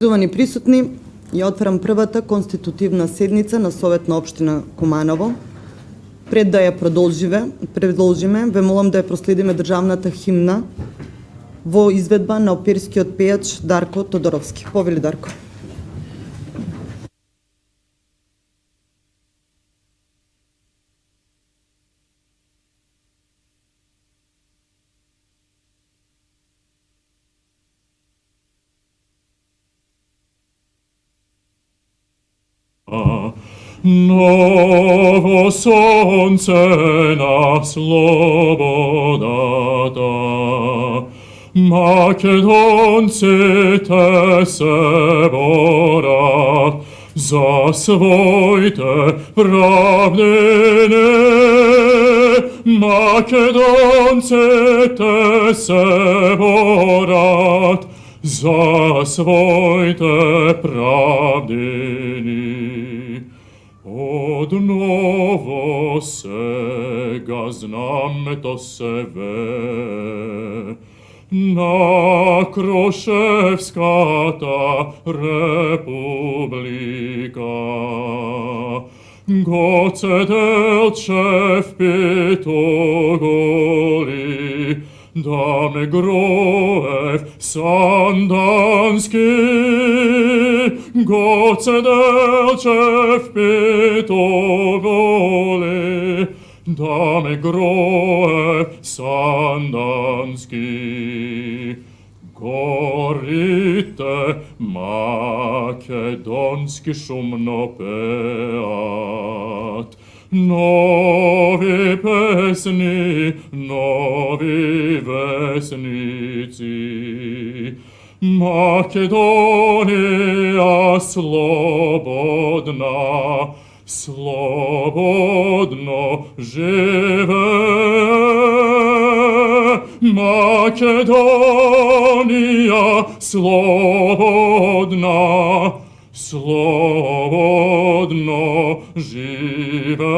Уважаеми присутни, ја отварам првата конститутивна седница на Совет на општина Куманово. Пред да ја продолжиме, ве молам да ја проследиме државната химна во изведба на оперскиот пејач Дарко Тодоровски. Повели Дарко. Novo sonce na slobodata, Makedonci te se borat za svojte pravdine. Makedonci te se borat za svojte pravdini. Odnovo sega znam to sebe, na Kroševskata republika. Goce delčev pitogoli, da me groev sandanski. Goce delčev pitogoli, da me groev sandanski. Gorite makedonski šumno peat, novi pesni, novi vesnici. Makedonija slobodna, slobodno žive. Makedonija slobodna, slobodno žive.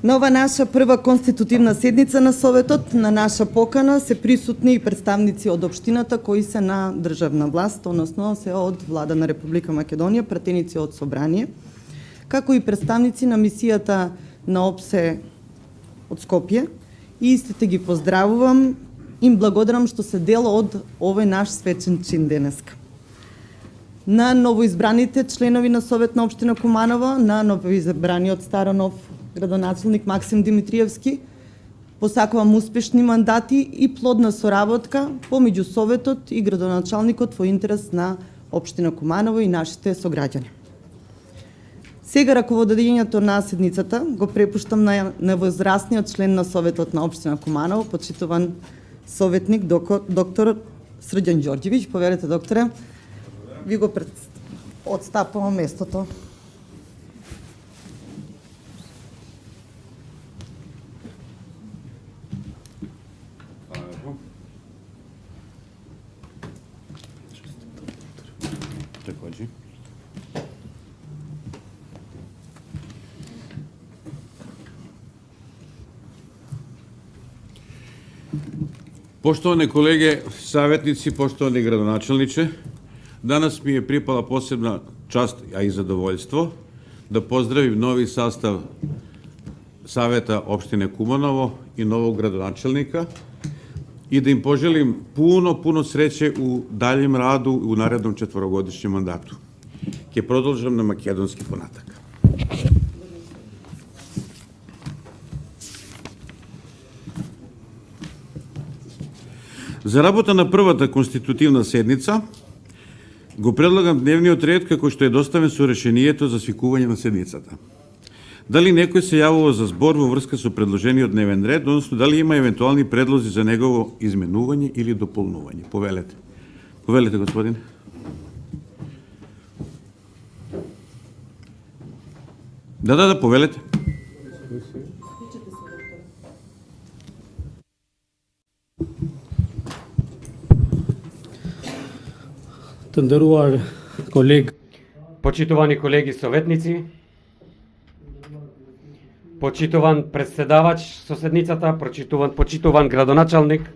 На ова наша прва конститутивна седница на Советот, на наша покана се присутни и представници од општината кои се на државна власт, односно се од Влада на Република Македонија, пратеници од Собрание, како и представници на мисијата на ОПСЕ од Скопје. И истите ги поздравувам, им благодарам што се дел од овој наш свечен чин денеска. На новоизбраните членови на Совет на општина Куманово, на новоизбраниот старонов градоначалник Максим Димитриевски, посакувам успешни мандати и плодна соработка помеѓу Советот и градоначалникот во интерес на општина Куманово и нашите сограѓани. Сега раководењето на седницата го препуштам на невозрастниот член на Советот на општина Куманово, почитуван советник доктор Срđan Ѓорѓевиќ. Повелете, докторе, ви го отстапувам местото. Takođe. Poštovane kolege, savetnici, poštovani gradonačelniče, danas mi je pripala posebna čast, a i zadovoljstvo, da pozdravim novi sastav Saveta opštine Kumanovo i novog gradonačelnika i da im poželim puno sreće u daljem radu u narednom četvorogodišnjem mandatu. Ке продолжам на македонски понатак. За работа на првата конститутивна седница го предлагам дневниот ред како што е доставен со решението за свикување на седницата. Дали некој се јавува за збор во врска со предложениот дневен ред, односно дали има евентуални предлози за негово изменување или дополнување? Повелете. Повелете, господин. Да, повелете. Të nderuar kolegë, Почитувани колеги советници, почитуван председавач со седницата, почитуван градоначалник,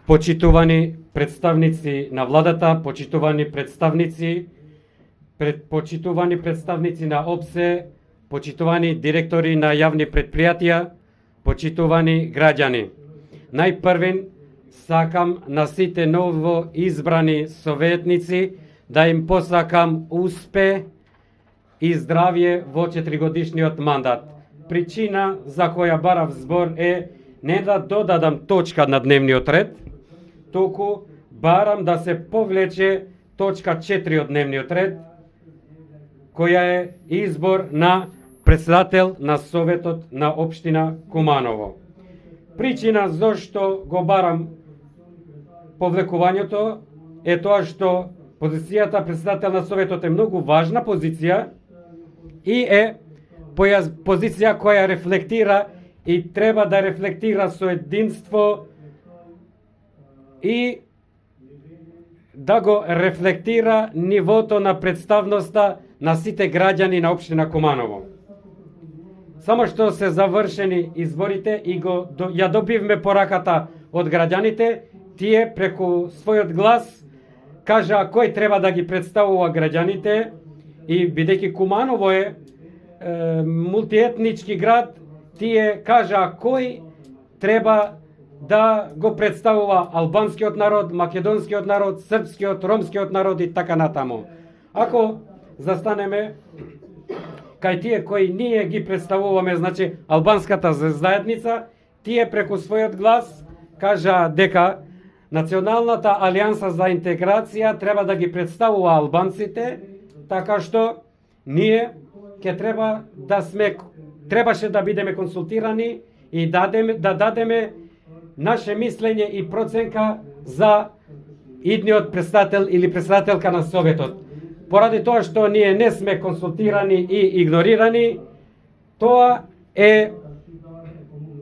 почитувани представници на владата, почитувани представници на ОПСЕ, почитувани директори на јавни предпријатија, почитувани граѓани. Најпрвен сакам на сите ново избрани советници да им посакам успех и здравје во 4-годишниот мандат. Причина за која барав збор е не да додадам точка на дневниот ред, туку барам да се повлече точка 4 од дневниот ред, која е избор на председател на Советот на општина Куманово. Причина зошто го барам повлекувањето е тоа што позицијата председател на Советот е многу важна позиција и е позиција која рефлектира и треба да рефлектира со единство и да го рефлектира нивото на представноста на сите граѓани на општина Куманово. Само што се завршени изборите и ја добивме пораката од граѓаните, тие преку својот глас кажа кој треба да ги представува граѓаните и бидејќи Куманово е мултиетнички град, тие кажа кој треба да го представува албанскиот народ, македонскиот народ, српскиот, ромскиот народ и така натаму. Ако застанеме кај тие кои ние ги представуваме, значи албанската заедница, тие преку својот глас кажа дека Националната алијанса за интеграција треба да ги представува албанците, така што ние требаше да бидеме консултирани и да дадеме наше мислење и проценка за идниот председател или председателка на Советот. Поради тоа што ние не сме консултирани и игнорирани, тоа е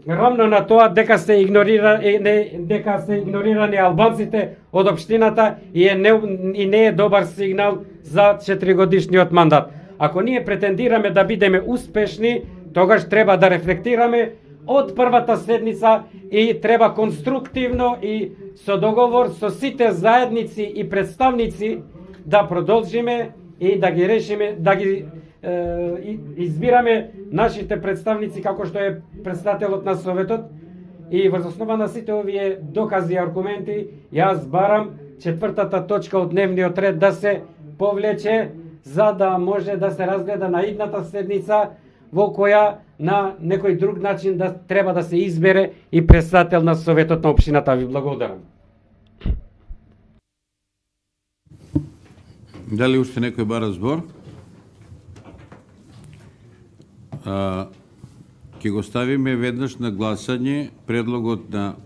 рамно на тоа дека се игнорирани албанците од општината и не е добар сигнал за 4-годишниот мандат. Ако ние претендираме да бидеме успешни, тогаш треба да рефлектираме од првата седница и треба конструктивно и со договор со сите заедници и представници да продолжиме и да ги решиме, да ги избираме нашите представници како што е председателот на Советот и врз основа на сите овие докази и аргументи јас барам 4-та точка од дневниот ред да се повлече за да може да се разгледа на идната седница во која на некој друг начин да треба да се избере и председател на Советот на општината. Ви благодарам. Дали уште некој бара збор? Ќе го ставиме веднаш на гласање предлогот на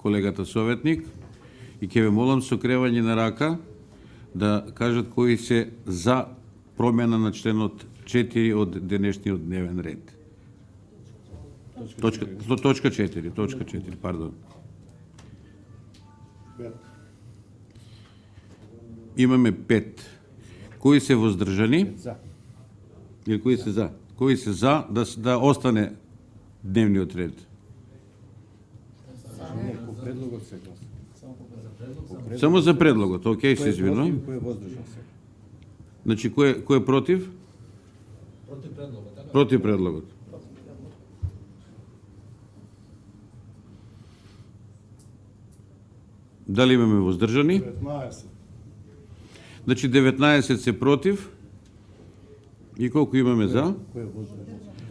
колегата советник и ќе ве молам со кревање на рака да кажат кои се за промена на членот 4 од денешниот дневен ред. Точка 4, пардон. Имаме 5. Кои се воздржани? За. Или кои се за? Кои се за да остане дневниот ред? Само за предлогот. Океј, се извинувам. Значи, кој е против? Против предлогот. Против предлогот. Дали имаме воздржани? 19. Значи 19 се против. И колку имаме за?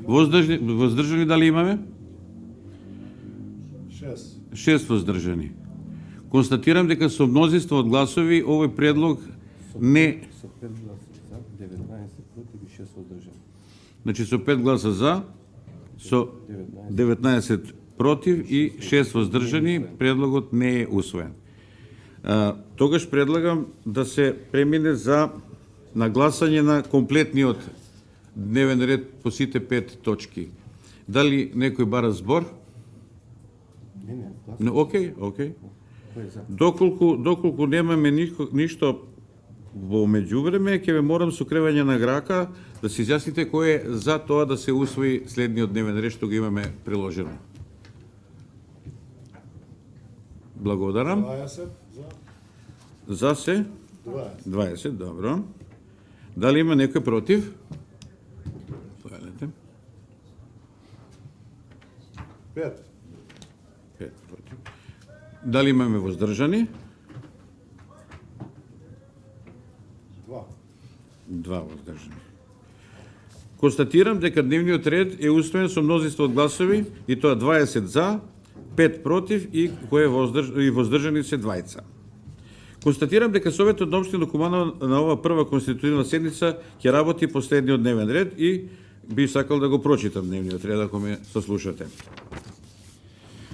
Воздржани дали имаме? 6 воздржани. Констатирам дека со мнозинство од гласови овој предлог не... Со 5 гласа за, 19 против и 6 воздржани. Значи со 5 гласа за, со 19 против и 6 воздржани, предлогот не е усвоен. Тогаш предлагам да се премине на гласање на комплетниот дневен ред по сите 5 точки. Дали некој бара збор? Не, окей. Доколку немаме ништо во меѓувреме ќе ве морам со кревање на крака да се изјасните кој е за тоа да се усвои следниот дневен ред што го имаме приложено. Благодарам. 20 за За се 20, добро. Дали има некој против? Гледате. 5 5 против. Дали имаме воздржани? 2 2 воздржани. Констатирам дека дневниот ред е усвоен со мнозинство од гласови и тоа 20 за, 5 против и воздржани се 2. Констатирам дека Советот на општина Куманово на ова прва конститутивна седница ќе работи по следниот дневен ред и би сакал да го прочитам дневниот ред ако ме сослушате.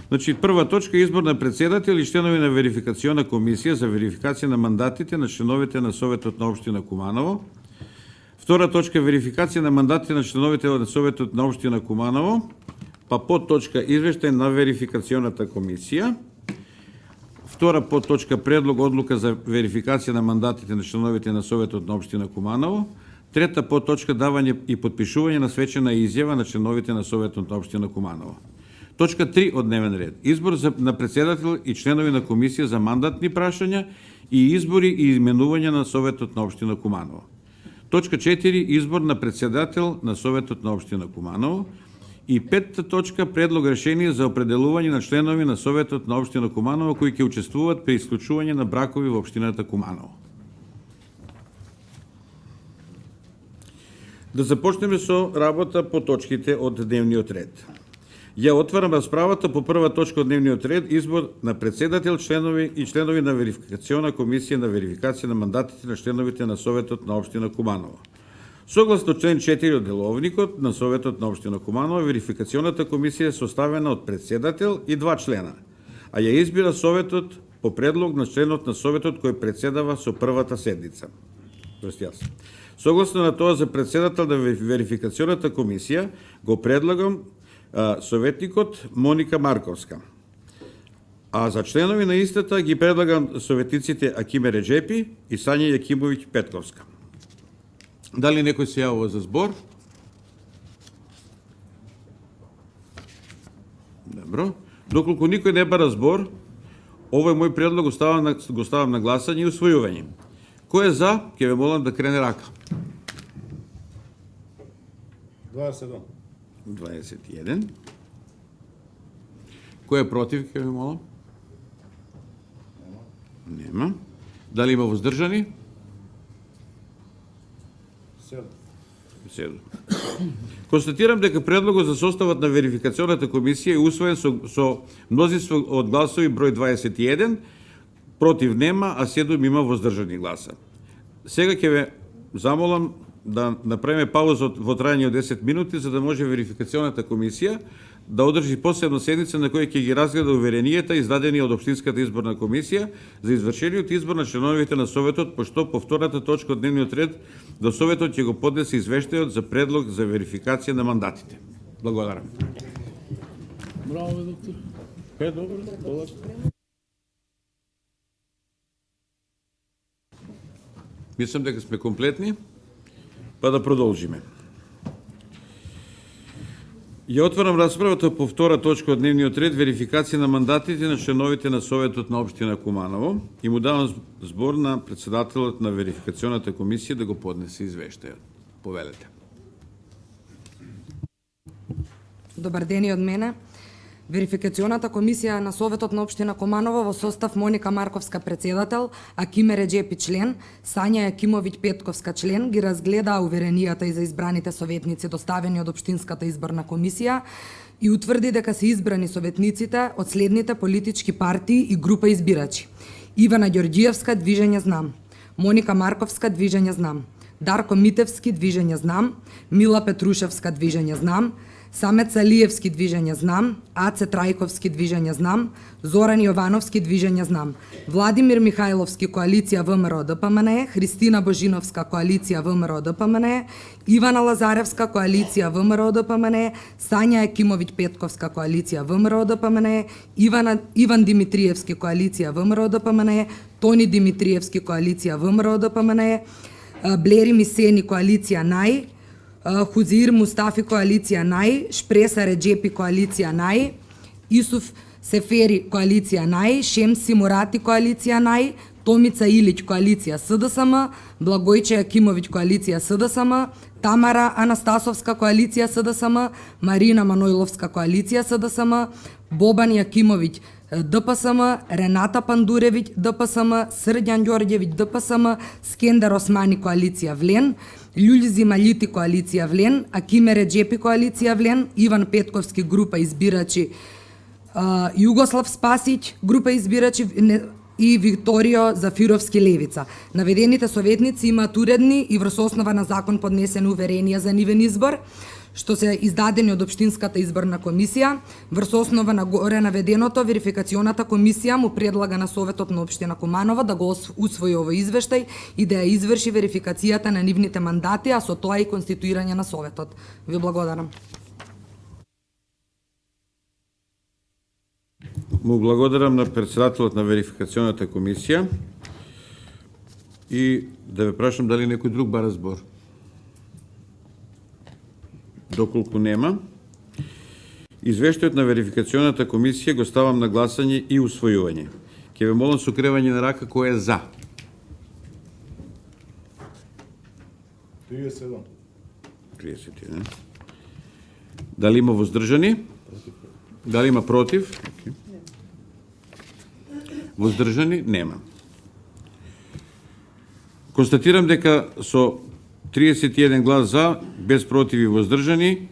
Значи, прва точка е избор на председател и членови на верификациона комисија за верификација на мандатите на членовите на Советот на општина Куманово. Втора точка е верификација на мандатите на членовите на Советот на општина Куманово, па подточка извештај на верификационата комисија. Втора подточка предлог одлука за верификација на мандатите на членовите на Советот на општина Куманово. Трета подточка давање и подпишување на свечена изјава на членовите на Советот на општина Куманово. Точка 3 од дневен ред. Избор на председател и членови на комисија за мандатни прашања и избори и именување на Советот на општина Куманово. Точка 4 избор на председател на Советот на општина Куманово. И петта точка предлог решение за определување на членови на Советот на општина Куманово кои ќе учествуваат при исклучување на бракови во општината Куманово. Да започнеме со работа по точките од дневниот ред. Ја отварам расправата по прва точка од дневниот ред, избор на председател, членови и членови на верификациона комисија на верификација на мандатите на членовите на Советот на општина Куманово. Согласно член 4 од деловникот на Советот на општина Куманово, верификационата комисија е составена од председател и 2 члена, а ја избира Советот по предлог на членот на Советот кој председава со првата седница. Согласно на тоа за председател на верификационата комисија го предлагам советникот Моника Марковска. А за членови на истата ги предлагам советниците Акиме Реджепи и Сања Јакимовиќ Петковска. Дали некој се јавува за збор? Добро. Доколку никој не бара збор, овој мој предлог го ставам на гласање и усвојување. Кој е за, ќе ве молам да крене рака. 21 21. Кој е против, ќе ве молам? Нема. Дали има воздржани? 7. Констатирам дека предлогот за составот на верификационата комисија е усвоен со мнозинство од гласови број 21, против нема, а 7 има воздржани гласа. Сега ќе ве замолам да направиме пауза во трајање од 10 минути, за да може верификационата комисија да одржи посебна седница на која ќе ги разгледа уверенијата издадени од Општинската изборна комисија за извршениот избор на членовите на Советот, пошто по втората точка од дневниот ред до Советот ќе го поднесе извештајот за предлог за верификација на мандатите. Благодарам. Браво, доктор. Добро. Мислам дека сме комплетни, па да продолжиме. Ја отварам расправата по втора точка од дневниот ред, верификација на мандатите на членовите на Советот на општина Куманово и му давам збор на председателот на верификационата комисија да го поднесе извештајот. Повелете. Добар ден и од мене. Верификационата комисија на Советот на општина Куманово во состав Моника Марковска председател, Акиме Реджепи член, Сања Јакимовиќ Петковска член ги разгледаа уверенијата и за избраните советници доставени од Општинската изборна комисија и утврди дека се избрани советниците од следните политички партии и група избирачи: Ивана Ѓорѓиевска, Движење Знам; Моника Марковска, Движење Знам; Дарко Митевски, Движење Знам; Мила Петрушевска, Движење Знам; Самет Салиевски движење Знам, Аце Трајковски движење Знам, Зоран Јовановски движење Знам, Владимир Михајловски коалиција ВМРО ДПМНЕ, Христина Божиновска коалиција ВМРО ДПМНЕ, Ивана Лазаревска коалиција ВМРО ДПМНЕ, Сања Екимовиќ Петковска коалиција ВМРО ДПМНЕ, Иван Димитриевски коалиција ВМРО ДПМНЕ, Тони Димитриевски коалиција ВМРО ДПМНЕ, Блери Мисени коалиција НАИ, Хузир Мустафи коалиција НАИ, Шпреса Реджепи коалиција НАИ, Исуф Сефери коалиција НАИ, Шемси Мурати коалиција НАИ, Томица Илиќ коалиција СДСМ, Благојче Јакимовиќ коалиција СДСМ, Тамара Анастасовска коалиција СДСМ, Марина Манојловска коалиција СДСМ, Бобан Јакимовиќ ДПСМ, Рената Пандуревиќ ДПСМ, Срđан Ѓорѓевиќ ДПСМ, Скендер Османи коалиција Влен, Љулјзи Маљити коалиција Влен, Акиме Реджепи коалиција Влен, Иван Петковски група избирачи, Југослав Спасиќ група избирачи и Викторио Зафировски Левица. Наведените советници имаат уредни и врз основа на закон поднесени уверенија за нивен избор, што се издадени од Општинската изборна комисија. Врз основа на горе наведеното, верификационата комисија му предлага на Советот на Општина Куманово да го усвои овој извештај и да ја изврши верификацијата на нивните мандати, а со тоа и конституирање на Советот. Ви благодарам. Му благодарам на председателот на верификационата комисија и да ве прашам дали некој друг бара збор. Доколку нема, извештајот на верификационата комисија го ставам на гласање и усвојување. Ќе ве молам со кревање на рака кој е за. 31. 31. Дали има воздржани? Дали има против? Воздржани? Нема. Констатирам дека со 31 глас за, без против и воздржани,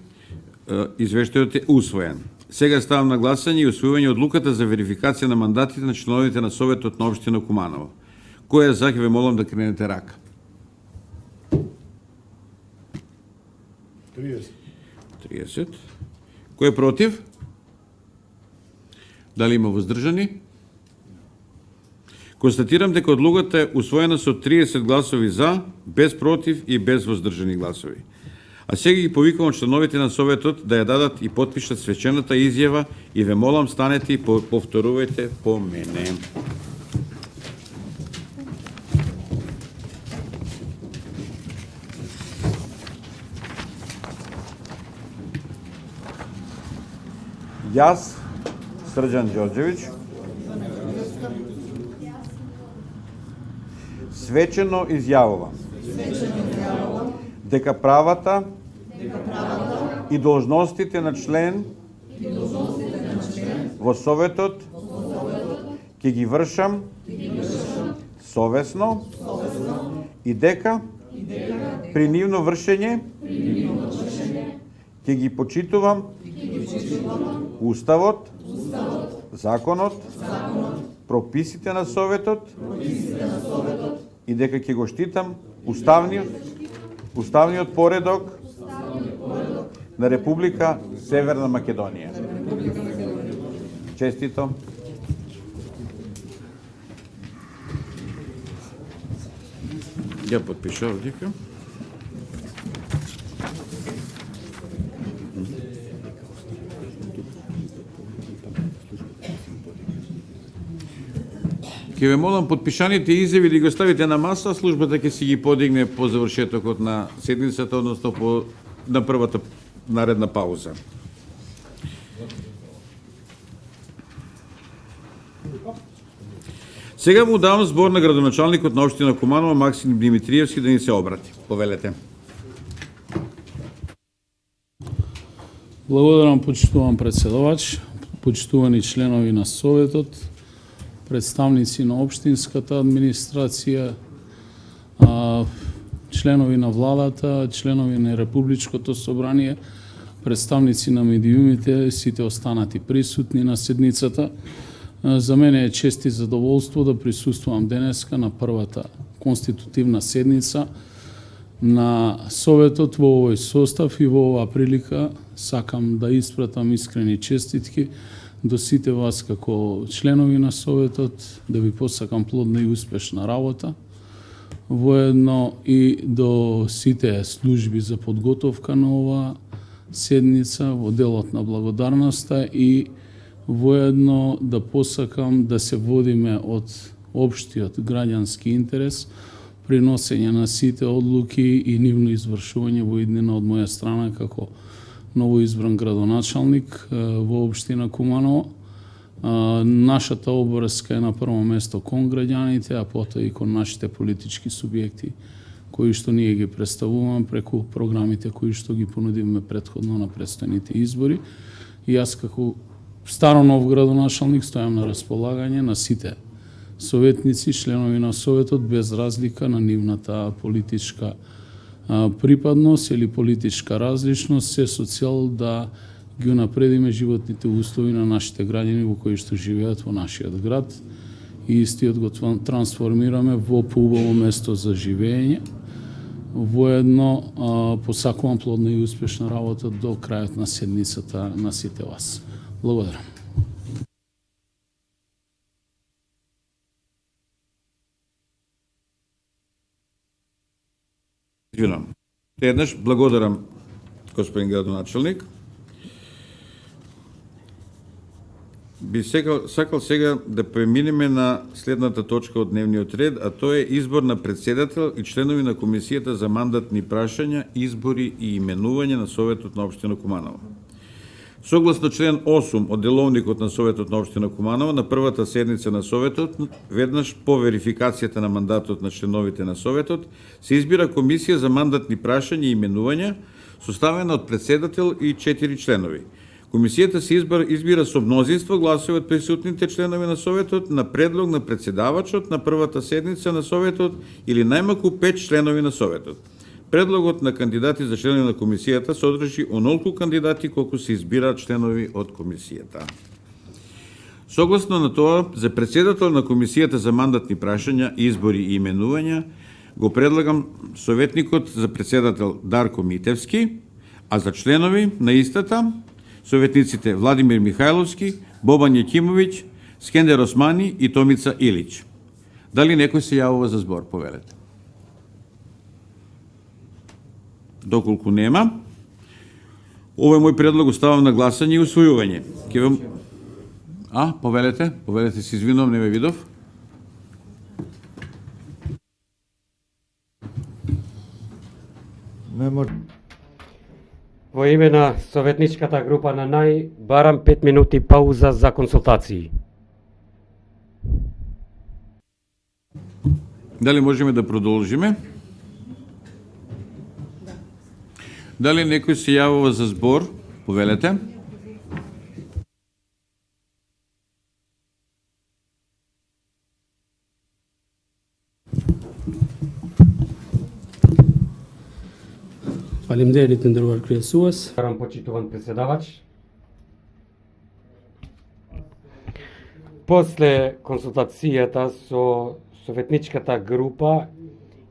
извештајот е усвоен. Сега ставам на гласање и усвојување одлуката за верификација на мандатите на членовите на Советот на Општина Куманово. Кој е за, ќе ве молам да кренете рака. 30. 30. Кој е против? Дали има воздржани? Констатирам дека одлуката е усвоена со 30 гласови за, без против и без воздржани гласови. А сега ги повикувам членовите на Советот да ја дадат и потпишат свечената изјава и ве молам станете и повторувајте по мене. Јас, Срđan Ѓорđević, свечено изјавувам дека правата и должностите на член во Советот ќе ги вршам совесно и дека при нивно вршење ќе ги почитувам Уставот, законот, прописите на Советот и дека ќе го штитам уставниот поредок на Република Северна Македонија. Честито. Ја подпишав дека. Ќе ве молам подпишаните изјави да ги оставите на маса, службата ќе си ги подигне по завршетокот на седницата, односно на првата наредна пауза. Сега му давам збор на градоначалникот на Општина Куманово Максим Димитриевски да ни се обрати. Повелете. Благодарам, почитуван председавач, почитувани членови на Советот, представници на општинската администрација, членови на владата, членови на Републичкото собрание, представници на медиумите, сите останати присутни на седницата. За мене е чест и задоволство да присуствувам денеска на првата конститутивна седница на Советот во овој состав и во оваа прилика сакам да испратам искрени честитки до сите вас како членови на Советот, да ви посакам плодна и успешна работа, воедно и до сите служби за подготовка на оваа седница во делот на благодарноста и воедно да посакам да се водиме од општиот граѓански интерес при носење на сите одлуки и нивно извршување во иднина од моја страна како новоизбран градоначалник во општина Куманово. Нашата обврска е на прво место кон граѓаните, а потоа и кон нашите политички субјекти кои што ние ги представуваме преку програмите кои што ги понудивме претходно на предстојните избори. И јас како старо нов градоначалник стојам на располагање на сите советници, членови на Советот, без разлика на нивната политичка припадност или политичка различност, се со цел да ги унапредиме животните услови на нашите граѓани во кои што живеат во нашиот град и истиот го трансформираме во поубаво место за живење. Воедно посакувам плодна и успешна работа до крајот на седницата на сите вас. Благодарам. Еднаш благодарам господин градоначалник. Би сакал сега да преминеме на следната точка од дневниот ред, а тоа е избор на председател и членови на Комисијата за мандатни прашања, избори и именување на Советот на општина Куманово. Согласно член 8 од деловникот на Советот на општина Куманово, на првата седница на Советот, веднаш по верификацијата на мандатот на членовите на Советот, се избира Комисија за мандатни прашања и именувања, составена од председател и 4 членови. Комисијата се избира со мнозинство гласови од присутните членови на Советот на предлог на председавачот на првата седница на Советот или најмалку 5 членови на Советот. Предлогот на кандидати за членови на Комисијата содржи онолку кандидати колку се избираат членови од Комисијата. Согласно на тоа, за председател на Комисијата за мандатни прашања, избори и именувања, го предлагам советникот за председател Дарко Митевски, а за членови на истата советниците Владимир Михајловски, Бобан Јекимовиќ, Скендер Османи и Томица Илич. Дали некој се јавува за збор, повелете? Доколку нема, овој мој предлог оставам на гласање и усвојување. Повелете, се извинувам, не ве видов. Не може. Во име на советничката група на НАИ, барам 5 минути пауза за консултации. Дали можеме да продолжиме? Дали некој се јавува за збор? Повелете. Faleminderit të nderuar kryesues. Барам почитуван председавач. После консултацијата со советничката група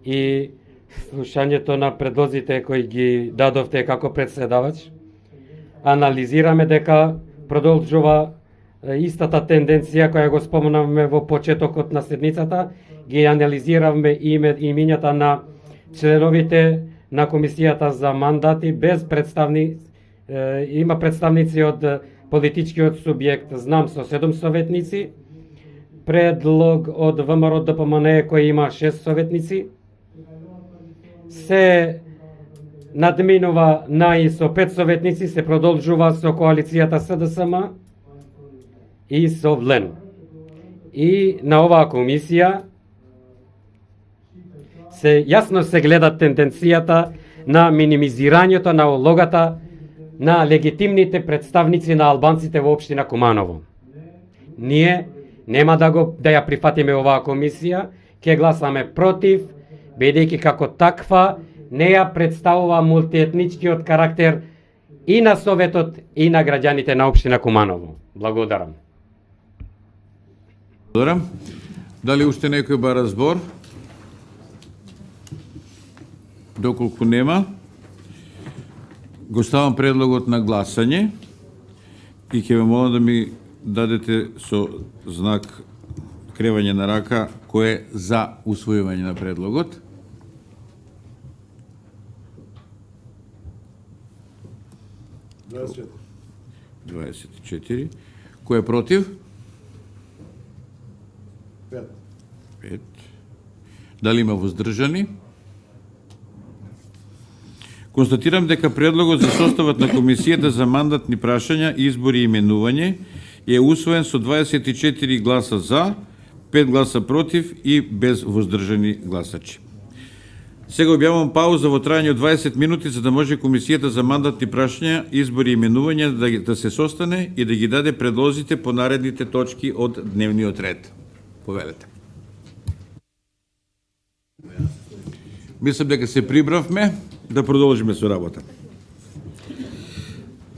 и слушањето на предлозите кои ги дадовте како председавач, анализираме дека продолжува истата тенденција која го спомнавме во почетокот на седницата, ги анализиравме имињата на членовите на Комисијата за мандати без има представници од политичкиот субјект, знам со 7 советници, предлог од ВМРО ДПМН кој има 6 советници, се надминува НАИ со 5 советници, се продолжува со коалицијата СДСМ и со ВЛЕН. И на оваа комисија јасно се гледа тенденцијата на минимизирањето на улогата на легитимните представници на албанците во општина Куманово. Ние нема да ја прифатиме оваа комисија, ќе гласаме против, бидејќи како таква не ја представува мултиетничкиот карактер и на Советот и на граѓаните на општина Куманово. Благодарам. Дали уште некој бара збор? Доколку нема, го ставам предлогот на гласање и ќе ве молам да ми дадете со знак кревање на рака кој е за усвојување на предлогот. Дваесет. 24. Кој е против? 5. 5. Дали има воздржани? Констатирам дека предлогот за составот на Комисијата за мандатни прашања, избори и именување е усвоен со 24 гласа за, 5 гласа против и без воздржани гласачи. Сега објавувам пауза во трајање од 20 минути за да може Комисијата за мандатни прашања, избори и именување да се состане и да ги даде предлозите по наредните точки од дневниот ред. Повелете. Мислам дека се прибравме да продолжиме со работа.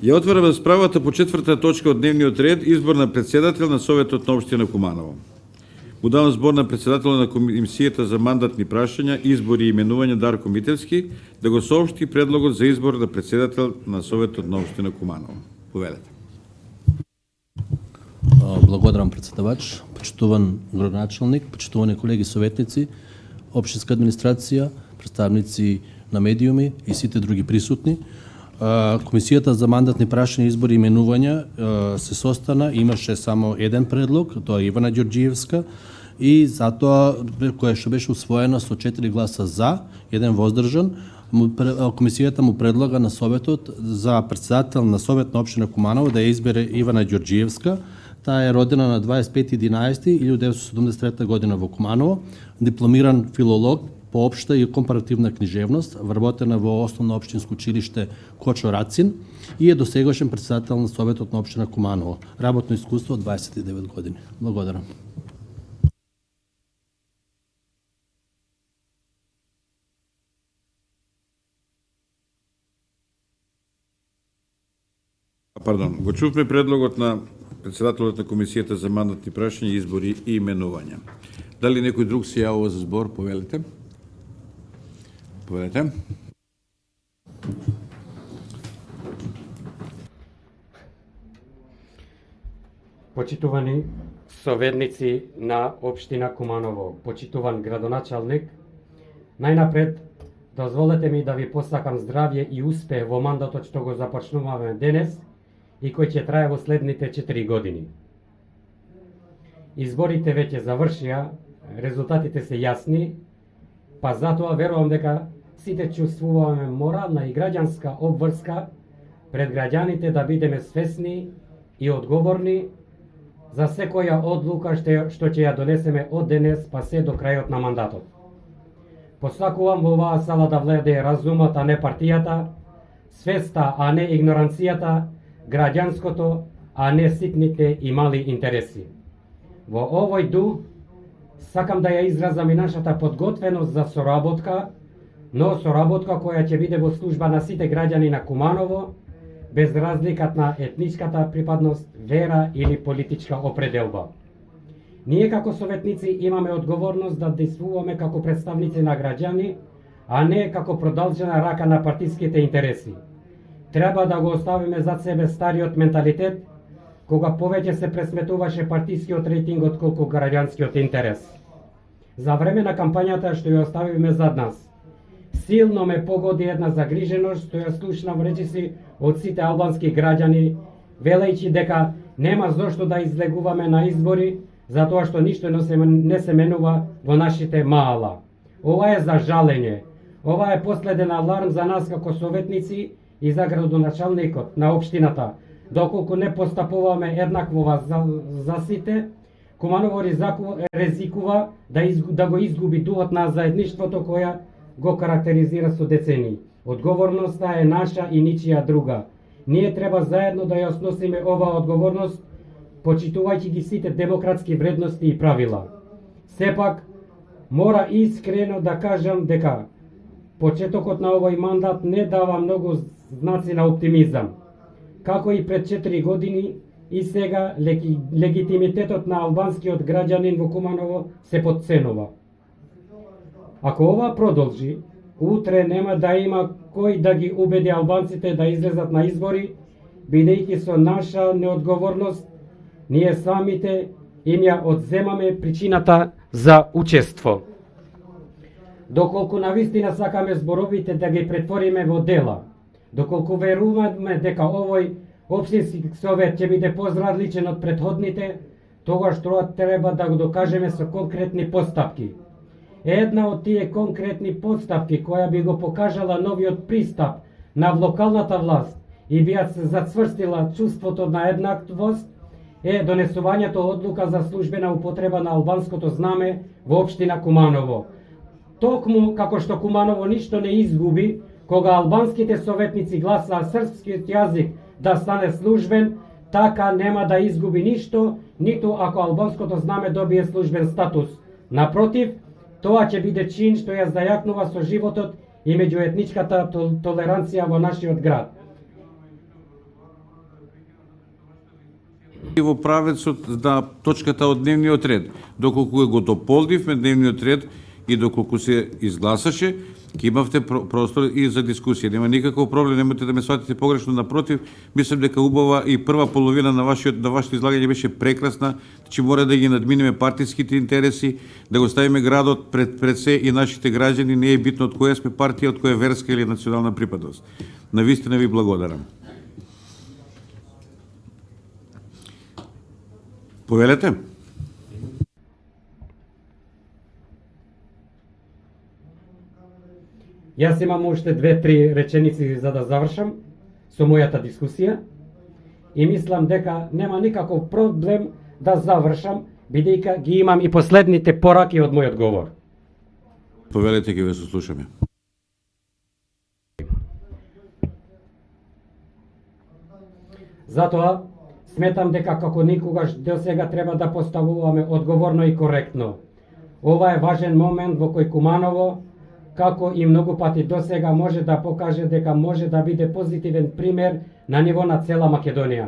Ја отварам расправата по четврта точка од дневниот ред, избор на председател на Советот на општина Куманово. Му давам збор на председател на Комисијата за мандатни прашања, избори и именување Дарко Мителски да го соопшти предлогот за избор на председател на Советот на општина Куманово. Повелете. Благодарам, председавач, почитуван градоначалник, почитувани колеги советници, општинска администрација, представници на медиуми и сите други присутни. Комисијата за мандатни прашања, избори и именувања се состана, имаше само еден предлог, тоа е Ивана Ѓорѓиевска, и затоа, која што беше усвоена со 4 гласа за, еден воздржан, Комисијата му предлага на Советот за председател на Совет на општина Куманово да ја избере Ивана Ѓорѓиевска. Таа е родена на 25.11.1973 година во Куманово, дипломиран филолог по општа и компаративна книжевност, вработена во Основно општинско училиште Кочо Рацин и е досегашен председател на Советот на општина Куманово. Работно искуство од 29 години. Благодарам. Пардон, го чувме предлогот на председателот на Комисијата за мандатни прашања, избори и именувања. Дали некој друг се јавува за збор? Повелете. Повелете. Почитувани советници на општина Куманово, почитуван градоначалник, најнапред дозволете ми да ви посакам здравје и успех во мандатот што го започнуваме денес и кој ќе трае во следните 4 години. Изборите веќе завршија, резултатите се јасни, па затоа верувам дека сите чувствуваме морална и граѓанска обврска пред граѓаните да бидеме свесни и одговорни за секоја одлука што ќе ја донесеме од денес па се до крајот на мандатот. Посакувам во оваа сала да вледе разумот, а не партијата, свеста, а не игноранцијата, граѓанското, а не ситните и мали интереси. Во овој дух сакам да ја изразам и нашата подготвеност за соработка, но соработка која ќе биде во служба на сите граѓани на Куманово, без разликат на етничката припадност, вера или политичка определба. Ние како советници имаме одговорност да действуваме како представници на граѓани, а не како продолжена рака на партиските интереси. Треба да го оставиме зад себе стариот менталитет, кога повеќе се пресметуваше партискиот рейтинг отколку граѓанскиот интерес. За време на кампањата што ја оставивме зад нас, силно ме погоди една загриженост што ја слушнав речиси од сите албански граѓани, велејќи дека нема зошто да излегуваме на избори, затоа што ништо не се менува во нашите маала. Ова е за жалење. Ова е последен аларм за нас како советници и за градоначалникот на општината. Доколку не постапуваме еднакво за сите, Куманово ризикува да го изгуби духот на заедништвото која го карактеризира со децени. Одговорноста е наша и ничија друга. Ние треба заедно да ја сносиме оваа одговорност, почитувајќи ги сите демократски вредности и правила. Сепак, мора искрено да кажам дека почетокот на овој мандат не дава многу знаци на оптимизам. Како и пред 4 години, и сега легитимитетот на албанскиот граѓанин во Куманово се потценува. Ако ова продолжи, утре нема да има кој да ги убеди албанците да излезат на избори, бидејќи со наша неодговорност ние самите им ја одземаме причината за учество. Доколку навистина сакаме зборовите да ги претвориме во дела, доколку веруваме дека овој општински совет ќе биде позразличен од претходните, тогаш тоа треба да го докажеме со конкретни постапки. Една од тие конкретни постапки која би го покажала новиот пристап на локалната власт и би ја се зацврстила чувството на еднаквост е донесувањето одлука за службена употреба на албанското знаме во општина Куманово. Токму како што Куманово ништо не изгуби, кога албанските советници гласаа српскиот јазик да стане службен, така нема да изгуби ништо, ниту ако албанското знаме добие службен статус. Напротив, тоа ќе биде чин што ја зајакнува со животот и меѓуетничката толеранција во нашиот град. И во правецот на точката од дневниот ред, доколку го дополнивме дневниот ред и доколку се изгласаше, ќе имавте простор и за дискусија. Нема никаков проблем, немате да ме сватите погрешно, напротив, мислам дека убава и прва половина на вашето излагање беше прекрасна, че мора да ги надминеме партиските интереси, да го ставиме градот пред се и нашите граѓани, не е битно од која сме партија, од која верска или национална припадност. Навистина ви благодарам. Повелете. Јас имам уште 2-3 реченици за да завршам со мојата дискусија и мислам дека нема никаков проблем да завршам, бидејќи ги имам и последните пораки од мојот говор. Повелете, ќе ве сослушаме. Затоа сметам дека како никогаш досега треба да поставуваме одговорно и коректно. Ова е важен момент во кој Куманово, како и многу пати досега, може да покаже дека може да биде позитивен пример на ниво на цела Македонија.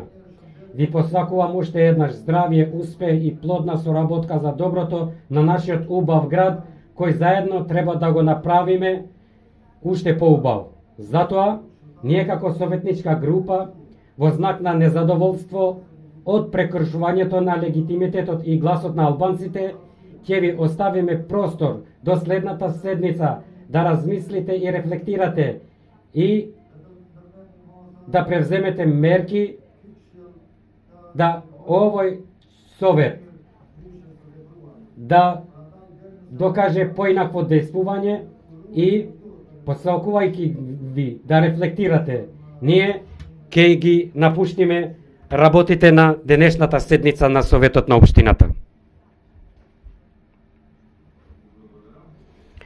Ви посакувам уште еднаш здравје, успех и плодна соработка за доброто на нашиот убав град, кој заедно треба да го направиме уште поубав. Затоа, ние како советничка група, во знак на незадоволство од прекршувањето на легитимитетот и гласот на албанците, ќе ви оставиме простор до следната седница да размислите и рефлектирате и да превземете мерки да овој совет да докаже поинакво дејствување и посакувајќи ви да рефлектирате, ние ќе ги напуштиме работите на денешната седница на Советот на Општината.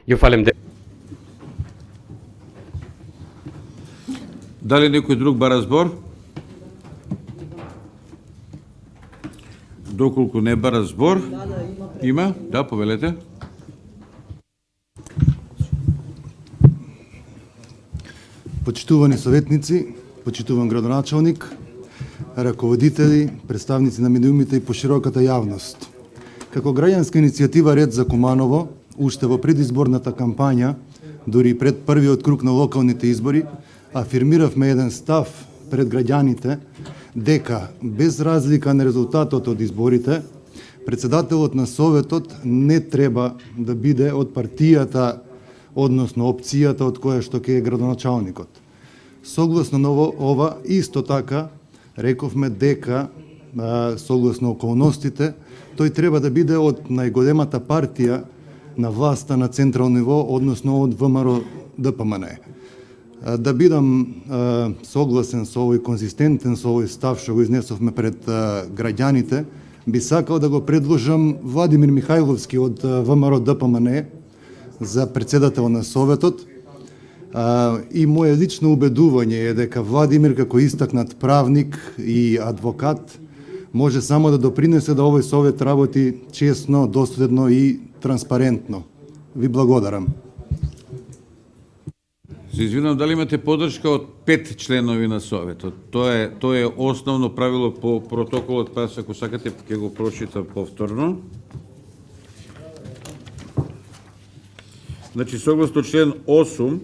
Јуфалем де. Дали некој друг бара збор? Доколку не бара збор? Има? Да, повелете. Почитувани советници, почитуван градоначалник, раководители, представници на медиумите и пошироката јавност. Како граѓанска иницијатива Ред за Куманово, уште во предизборната кампања, дури и пред првиот круг на локалните избори, афирмиравме еден став пред граѓаните дека, без разлика на резултатот од изборите, председателот на Советот не треба да биде од партијата, односно опцијата од која што ќе е градоначалникот. Согласно на ова, исто така, рековме дека, согласно околностите, тој треба да биде од најголемата партија на власта на централно ниво, односно од ВМРО ДПМН. Да бидам согласен со овој, конзистентен со овој став што го изнесовме пред граѓаните, би сакал да го предложам Владимир Михајловски од ВМРО ДПМН за председател на Советот. И моје лично убедување е дека Владимир, како истакнат правник и адвокат, може само да допринесе да овој Совет работи честно, доследно и транспарентно. Ви благодарам. Се извинувам, дали имате поддршка од 5 членови на Советот? Тоа е основно правило по протоколот, па ако сакате ќе го прочитам повторно. Значи, согласно член 8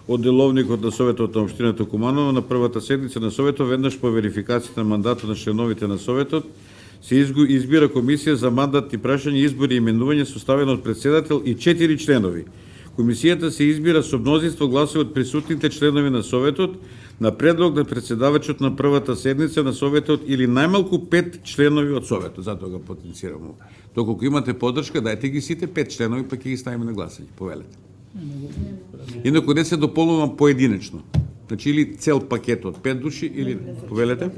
од деловникот на Советот на Општината Куманово, на првата седница на Советот, веднаш по верификацијата на мандатот на членовите на Советот, се избира комисија за мандатни прашања, избори и именување составена од председател и 4 членови. Комисијата се избира со мнозинство гласови од присутните членови на Советот на предлог на председавачот на првата седница на Советот или најмалку 5 членови од Советот. Затоа го потенцирам. Доколку имате поддршка, дајте ги сите 5 членови, па ќе ги ставиме на гласање. Повелете. Инаку не се дополнувам поединечно. Значи, или цел пакет од 5 души, или... Повелете.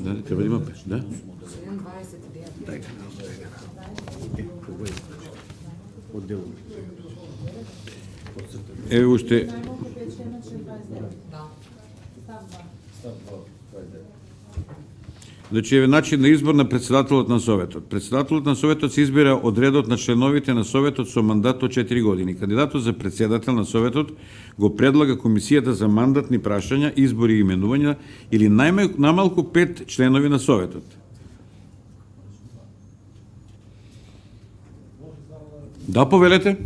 Да, треба да има 5, да? Еве уште... Значи, еве начин на избор на председателот на Советот. Председателот на Советот се избира од редот на членовите на Советот со мандат од 4 години. Кандидатот за председател на Советот го предлага Комисијата за мандатни прашања, избори и именувања или најмалку 5 членови на Советот. Да, повелете.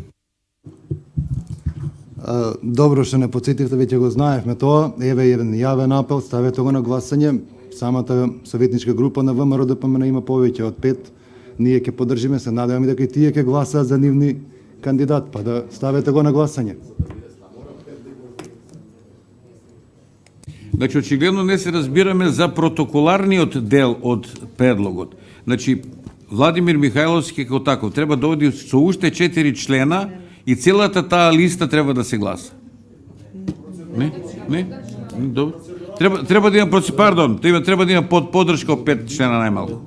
Добро што не подсетивте, веќе го знаевме тоа. Еве еден јавен апел, ставете го на гласање. Самата советничка група на ВМРО ДПМН има повеќе од 5. Ние ќе поддржиме, се надеваме дека и тие ќе гласаат за нивни кандидат, па да ставете го на гласање. Значи, очигледно не се разбираме за протоколарниот дел од предлогот. Значи, Владимир Михајловски како таков треба да оди со уште 4 члена и целата таа листа треба да се гласа. Не? Добро. Треба да има пардон, треба да има поддршка од 5 члена најмалку.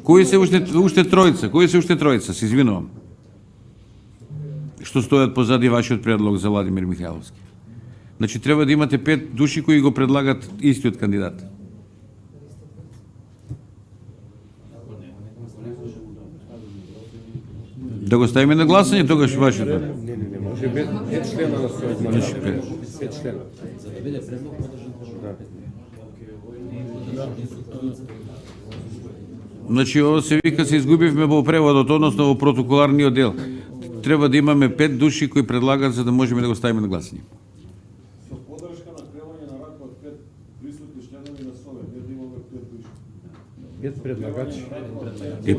Кои се уште тројца? Кои се уште тројца? Се извинувам. Што стојат позади вашиот предлог за Владимир Михајловски? Значи треба да имате 5 души кои го предлагат истиот кандидат. Да го ставиме на гласање, тогаш вашиот. Не може 5 члена на Советот. Значи 5 члена. За да биде предлог Значи, ово се вика, се изгубивме во преводот, односно во протоколарниот дел. Треба да имаме 5 души кои предлагат за да можеме да го ставиме на гласање. Со поддршка на кревање на рака од 5 присутни членови на Совет, не да имаме 5 души. 5 предлагачи.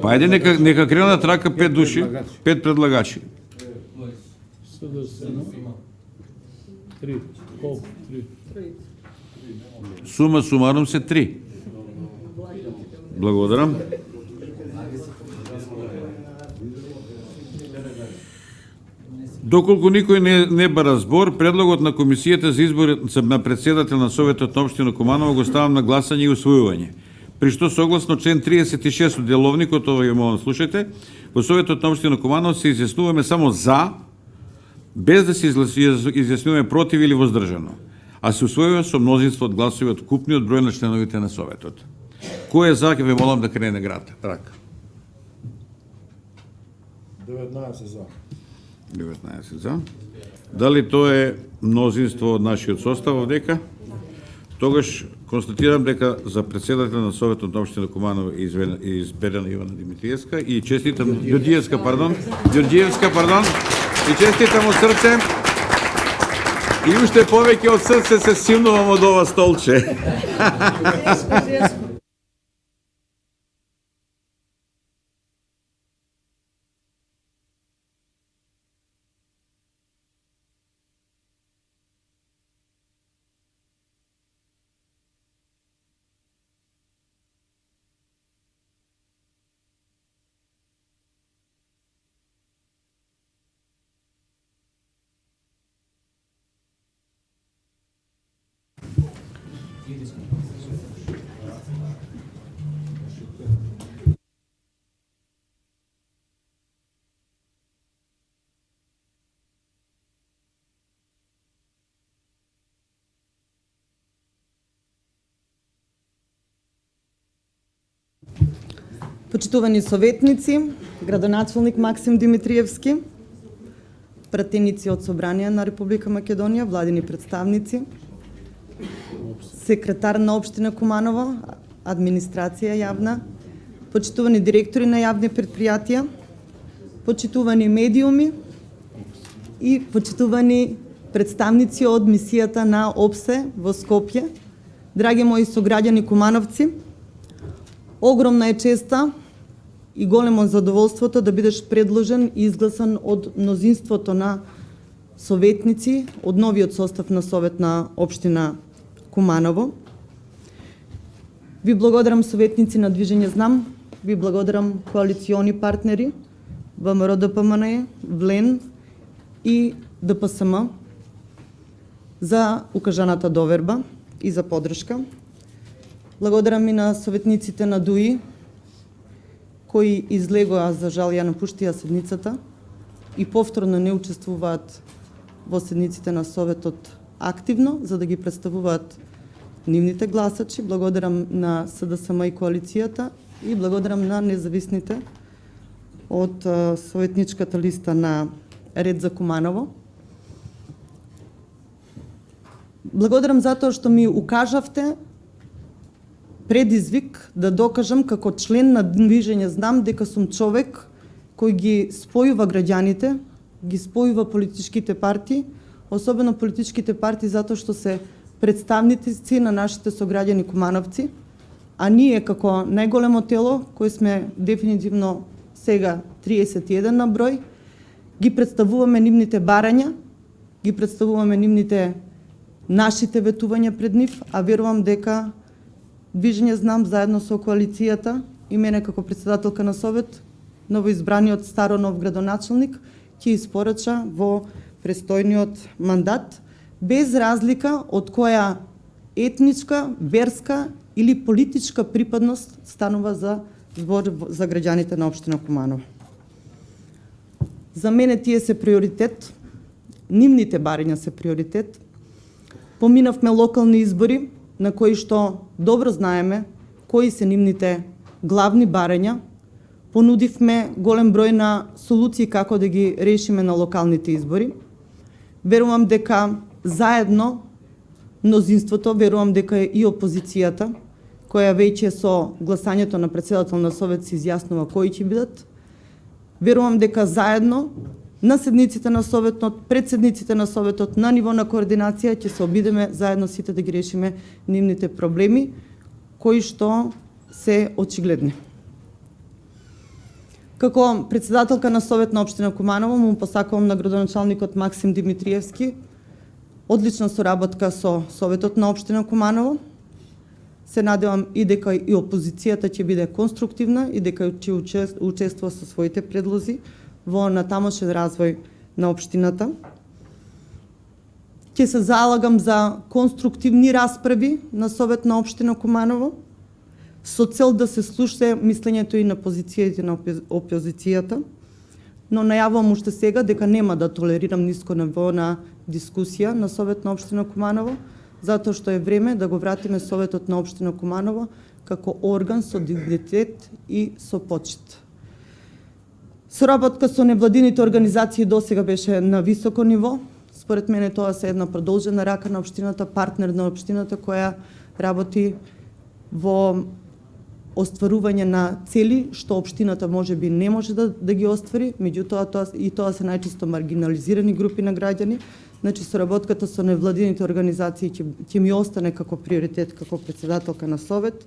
Па ајде нека кренат рака 5 души, 5 предлагачи. 3. Колку? 3. Сума сумарум се 3. Благодарам. Доколку никој не бара збор, предлогот на Комисијата за избор на председател на Советот на Општина Куманово го ставам на гласање и усвојување. При што согласно член 36 од деловникот, ова ја молам слушајте, во Советот на Општина Куманово се изјаснуваме само за, без да се изјаснуваме против или воздржано, а се усвојува со мнозинство од гласови од купниот број на членовите на Советот. Кој е за, ќе ве молам да крене рака. 19 за. 19 за. Дали тоа е мнозинство од нашиот состав овдека? Тогаш констатирам дека за председател на Советот на Општина Куманово е изберена Ивана Димитриевска и честитам Ѓорѓиевска, пардон, и честитам од срце. И уште повеќе од срце се силнувам од ова столче. Почитувани советници, градоначалник Максим Димитриевски, пратеници од Собрание на Република Македонија, владини представници, секретар на општина Куманово, администрација јавна, почитувани директори на јавни предпријатија, почитувани медиуми и почитувани представници од мисијата на ОПСЕ во Скопје, драги мои сограѓани кумановци, огромна е честа и големо задоволството да бидеш предложен и изгласан од мнозинството на советници од новиот состав на Совет на општина Куманово. Ви благодарам советници на Движење Знам, ви благодарам коалициони партнери, ВМРО ДПМНЕ, ВЛЕН и ДПСМ за укажаната доверба и за поддршка. Благодарам и на советниците на ДУИ, кои излегоа, за жал ја напуштија седницата и повторно не учествуваат во седниците на Советот активно, за да ги представуваат нивните гласачи. Благодарам на СДСМ и коалицијата и благодарам на независните од советничката листа на Ред за Куманово. Благодарам затоа што ми укажавте предизвик да докажам како член на Движење Знам дека сум човек кој ги спојува граѓаните, ги спојува политичките партии, особено политичките партии затоа што се представници на нашите сограѓани кумановци, а ние како најголемо тело, кои сме дефинитивно сега 31 на број, ги представуваме нивните барања, ги представуваме нивните нашите ветувања пред нив, а верувам дека Движење Знам заедно со коалицијата и мене како председателка на Совет, новоизбраниот старо нов градоначалник ќе испорача во престојниот мандат, без разлика од која етничка, верска или политичка припадност станува за збор за граѓаните на општина Куманово. За мене тие се приоритет, нивните барања се приоритет. Поминавме локални избори, на кои што добро знаеме кои се нивните главни барања. Понудивме голем број на солуции како да ги решиме на локалните избори. Верувам дека заедно мнозинството, верувам дека и опозицијата, која веќе со гласањето на председател на Совет се изјаснува кои ќе бидат, верувам дека заедно на седниците на Советот, председниците на Советот, на ниво на координација ќе се обидеме заедно сите да ги решиме нивните проблеми, кои што се очигледни. Како председателка на Совет на општина Куманово му посакувам на градоначалникот Максим Димитриевски одлична соработка со Советот на општина Куманово. Се надевам и дека и опозицијата ќе биде конструктивна и дека ќе учествува со своите предлози во натамошен развој на општината. Ќе се залагам за конструктивни расправи на Совет на општина Куманово, со цел да се слуша мислењето и на позицијите на опозицијата, но најавувам уште сега дека нема да толерирам ниско ниво на дискусија на Совет на општина Куманово, затоа што е време да го вратиме Советот на општина Куманово како орган со дигнитет и со почит. Соработка со невладините организации досега беше на високо ниво. Според мене тоа се една продолжена рака на општината, партнер на општината која работи во остварување на цели што општината можеби не може да ги оствари, меѓутоа тоа се најчесто маргинализирани групи на граѓани. Значи соработката со невладините организации ќе ми остане како приоритет како председателка на Совет.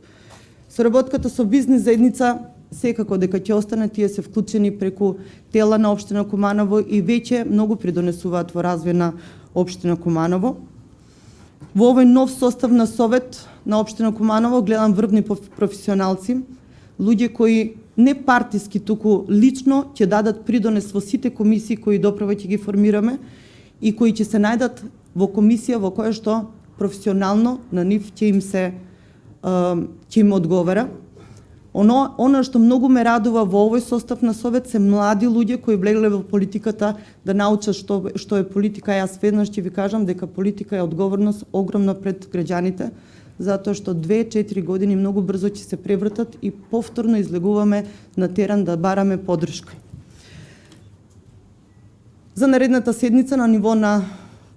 Соработката со бизнис заедница секако дека ќе остане, тие се вклучени преку тела на општина Куманово и веќе многу придонесуваат во развој на општина Куманово. Во овој нов состав на Совет на општина Куманово гледам врвни професионалци, луѓе кои не партиски, туку лично ќе дадат придонес во сите комисии кои доправа ќе ги формираме и кои ќе се најдат во комисија во која што професионално на нив ќе им одговара. Оно што многу ме радува во овој состав на Совет се млади луѓе кои влегле во политиката да научат што е политика. Јас веднаш ќе ви кажам дека политика е одговорност огромна пред граѓаните, затоа што 2-4 години многу брзо ќе се превртат и повторно излегуваме на терен да бараме поддршка. За наредната седница на ниво на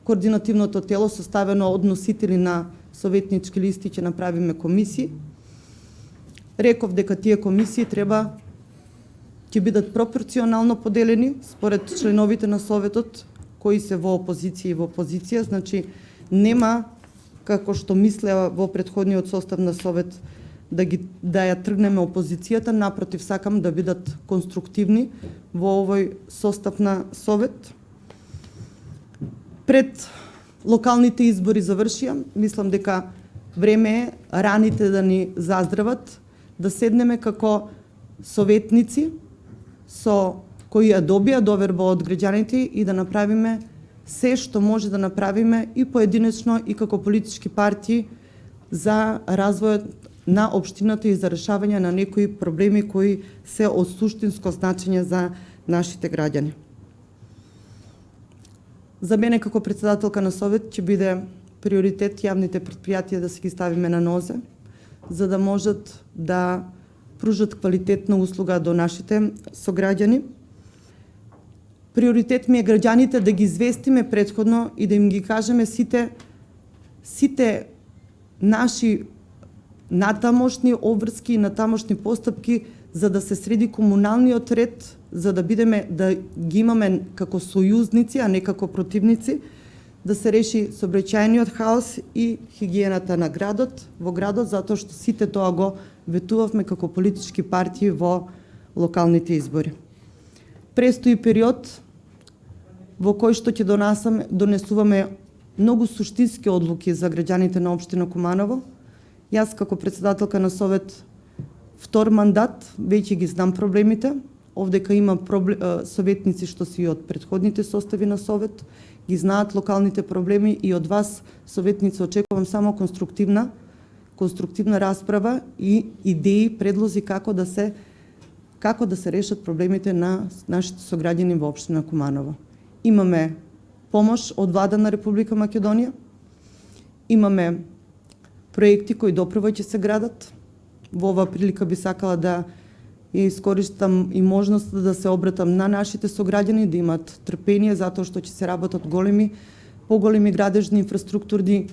координативното тело составено од носители на советнички листи ќе направиме комисии. Реков дека тие комисии ќе бидат пропорционално поделени според членовите на Советот кои се во опозиција и во позиција, значи нема како што мислеа во претходниот состав на Совет да ја тргнеме опозицијата, напротив сакам да бидат конструктивни во овој состав на Совет. Пред локалните избори завршија, мислам дека време е раните да ни заздрават, да седнеме како советници кои ја добија доверба од граѓаните и да направиме се што може да направиме и поединечно и како политички партии за развојот на општината и за решавање на некои проблеми кои се од суштинско значење за нашите граѓани. За мене како председателка на Совет ќе биде приоритет јавните претпријатија да се ги ставиме на нозе, за да можат да пружат квалитетна услуга до нашите сограѓани. Приоритет ми е граѓаните да ги известиме претходно и да им ги кажеме сите наши натамошни обврски и натамошни постапки за да се среди комуналниот ред, за да ги имаме како сојузници, а не како противници, да се реши сообраќајниот хаос и хигиената на во градот, затоа што сите тоа го ветувавме како политички партии во локалните избори. Престои период во кој што ќе донесуваме многу суштински одлуки за граѓаните на општина Куманово. Јас како председателка на Совет втор мандат веќе ги знам проблемите. Овдека има советници што си од претходните состави на Совет, ги знаат локалните проблеми и од вас, советници, очекувам само конструктивна расправа и идеи, предлози како да се решат проблемите на нашите сограѓани во општина Куманово. Имаме помош од Влада на Република Македонија, имаме проекти кои допрва ќе се градат. Во оваа прилика би сакала да ја искористам и можноста да се обратам на нашите сограѓани, да имат трпение, затоа што ќе се работат поголеми градежни инфраструктурни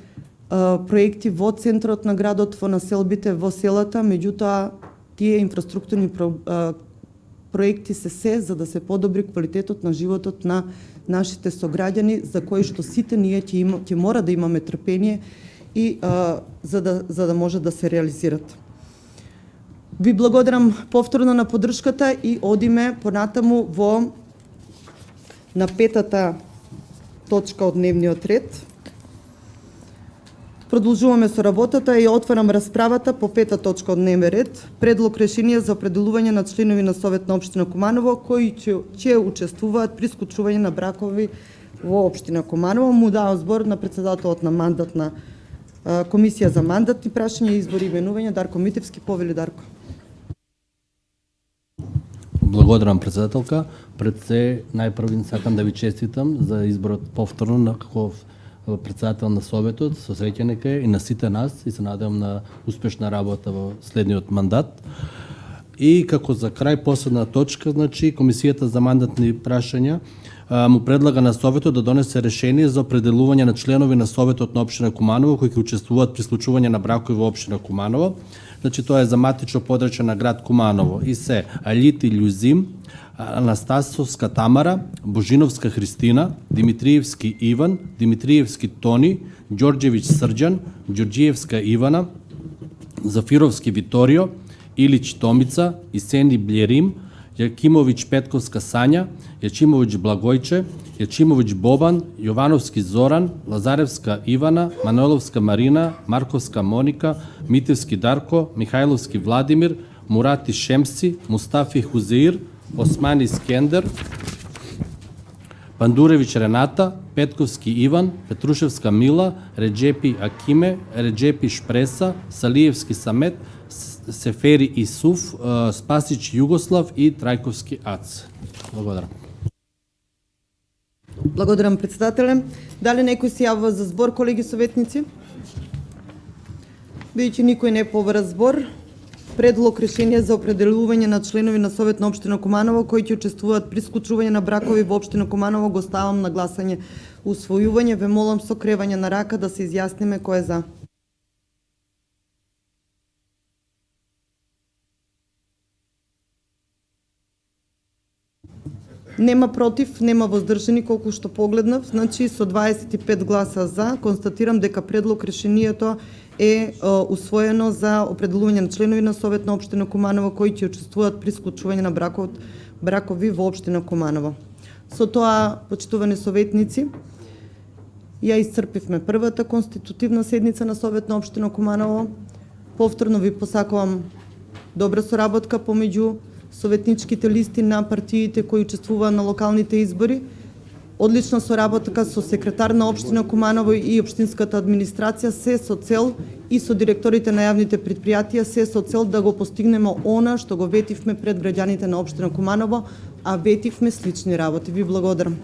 проекти во центарот на градот, во населбите, во селата, меѓутоа тие инфраструктурни проекти се за да се подобри квалитетот на животот на нашите сограѓани, за кои што сите ние ќе мора да имаме трпение и за да може да се реализират. Ви благодарам повторно на поддршката и одиме понатаму на 5-та точка од дневниот ред. Продолжуваме со работата и отварам расправата по 5-та точка од дневниот ред. Предлог решение за определување на членови на Совет на општина Куманово кои ќе учествуваат при склучување на бракови во општина Куманово. Му давам збор на председателот на мандатна Комисија за мандатни прашања, избори и именувања Дарко Митевски. Повели Дарко. Благодарам, председателка. Пред се, најпрво сакам да ви честитам за изборот повторно на како председател на Советот, со среќа нека и на сите нас и се надевам на успешна работа во следниот мандат. И како за крај последна точка, значи Комисијата за мандатни прашања му предлага на Советот да донесе решение за определување на членови на Советот на општина Куманово кои ќе учествуваат при склучување на бракови во општина Куманово. Значи тоа е за матично подрачје на град Куманово и се Алити Љузим, Анастасовска Тамара, Божиновска Христина, Димитриевски Иван, Димитриевски Тони, Ѓорѓевиќ Срđан, Ѓорѓиевска Ивана, Зафировски Виторио, Илиќ Томица, Исени Блерим, Јакимовиќ Петковска Сања, Јачимовиќ Благојче, Јачимовиќ Бобан, Јовановски Зоран, Лазаревска Ивана, Маноловска Марина, Марковска Моника, Митевски Дарко, Михајловски Владимир, Мурати Шемси, Мустафи Хузеир, Османи Скендер, Пандуревиќ Рената, Петковски Иван, Петрушевска Мила, Реджепи Акиме, Реджепи Шпреса, Салиевски Самет, Сефери Исуф, Спасич Југослав и Трајковски Ац. Благодарам. Благодарам, председателе. Дали некој се јавува за збор, колеги советници? Бидејќи никој не побара збор, предлог решение за определување на членови на Совет на општина Куманово кои ќе учествуваат при склучување на бракови во општина Куманово го ставам на гласање. Усвојување, ве молам со кревање на рака да се изјасниме кој е за. Нема против, нема воздржани, колку што погледнав. Значи, со 25 гласа за, констатирам дека предлог решението е усвоено за определување на членови на Совет на општина Куманово кои ќе учествуваат при склучување на бракови во општина Куманово. Со тоа, почитувани советници, ја исцрпивме првата конститутивна седница на Совет на општина Куманово. Повторно ви посакувам добра соработка помеѓу советничките листи на партиите кои учествуваа на локалните избори, одлична соработка со секретар на општина Куманово и општинската администрација, се со цел и со директорите на јавните предпријатија, се со цел да го постигнеме она што го ветивме пред граѓаните на општина Куманово, а ветивме слични работи. Ви благодарам.